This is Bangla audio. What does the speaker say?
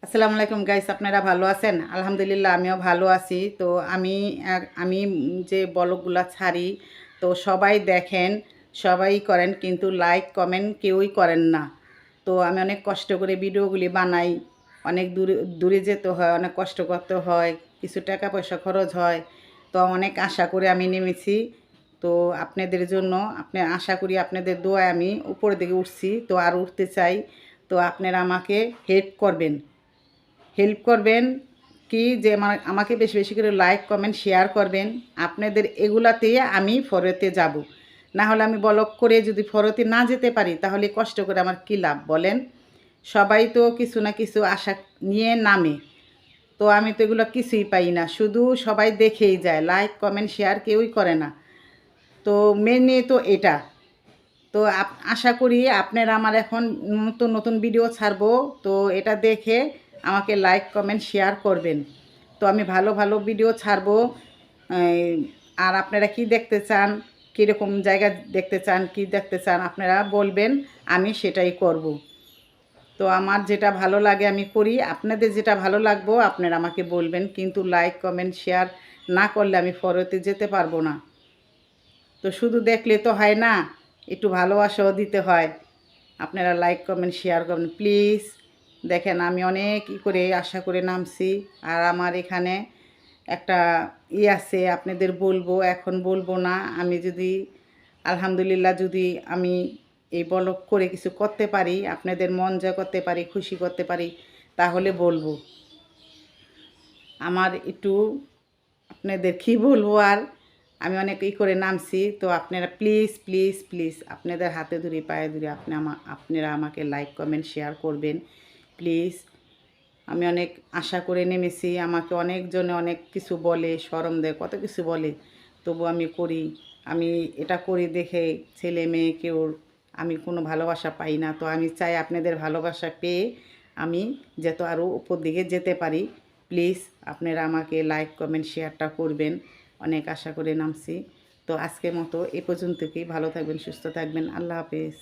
আসসালামু আলাইকুম গাইস, আপনারা ভালো আছেন? আলহামদুলিল্লাহ আমিও ভালো আছি। তো আমি যে ব্লগগুলা ছাড়ি তো সবাই দেখেন, সবাই করেন, কিন্তু লাইক কমেন্ট কেউই করেন না। তো আমি অনেক কষ্ট করে ভিডিওগুলি বানাই, অনেক দূরে দূরে যেতে হয়, অনেক কষ্ট করতে হয়, কিছু টাকা পয়সা খরচ হয়। তো অনেক আশা করে আমি নেমেছি। তো আপনাদের জন্য আশা করি আপনাদের দোয়ায় আমি উপরের দিকে উঠছি, তো আর উঠতে চাই। তো আপনারা আমাকে হেল্প করবেন কি যে আমাকে বেশি বেশি করে লাইক কমেন্ট শেয়ার করবেন। আপনাদের এগুলাতে আমি ফরতে যাব, না হলে আমি ব্লগ করে যদি ফরতে না যেতে পারি তাহলে কষ্ট করে আমার কী লাভ বলেন? সবাই তো কিছু না কিছু আশা নিয়ে নামে, তো আমি তো এগুলো কিছুই পাই না, শুধু সবাই দেখেই যায়, লাইক কমেন্ট শেয়ার কেউই করে না। তো মেনে তো এটা, তো আশা করি আপনারা আমার এখন নতুন নতুন ভিডিও ছাড়বো, তো এটা দেখে আমাকে লাইক কমেন্ট শেয়ার করবেন। তো আমি ভালো ভালো ভিডিও ছাড়বো। আর আপনারা কি দেখতে চান, কীরকম জায়গা দেখতে চান, কি দেখতে চান আপনারা বলবেন, আমি সেটাই করব। তো আমার যেটা ভালো লাগে আমি করি, আপনাদের যেটা ভালো লাগবো আপনারা আমাকে বলবেন, কিন্তু লাইক কমেন্ট শেয়ার না করলে আমি ফরতে যেতে পারবো না। তো শুধু দেখলে তো হয় না, একটু ভালোবাসাও দিতে হয়। আপনারা লাইক কমেন্ট শেয়ার করবেন প্লিজ। দেখেন আমি অনেক করে আশা করে নামছি, আর আমার এখানে একটা আছে, আপনাদের বলবো, এখন বলবো না। আমি যদি আলহামদুলিল্লাহ যদি আমি এই ব্লগ করে কিছু করতে পারি, আপনাদের মন জয় করতে পারি, খুশি করতে পারি, তাহলে বলবো। আমার একটু আপনাদের কী বলবো, আর আমি অনেক করে নামছি। তো আপনারা প্লিজ প্লিজ প্লিজ আপনাদের হাতে ধরে পায়ে ধরে আপনারা আমাকে লাইক কমেন্ট শেয়ার করবেন প্লিজ। আমি অনেক আশা করে নেমেছি, আমাকে অনেকজনে অনেক কিছু বলে, শরম দেয়, কত কিছু বলে, তবু আমি করি। আমি এটা করি দেখে ছেলে মেয়ে কেউ আমি কোনো ভালোবাসা পাই না। তো আমি চাই আপনাদের ভালোবাসা পেয়ে আমি যাতে আরও উপর দিকে যেতে পারি। প্লিজ আপনারা আমাকে লাইক কমেন্ট শেয়ারটা করবেন, অনেক আশা করে নামছি। তো আজকের মতো এ পর্যন্তই, ভালো থাকবেন, সুস্থ থাকবেন, আল্লাহ হাফেজ।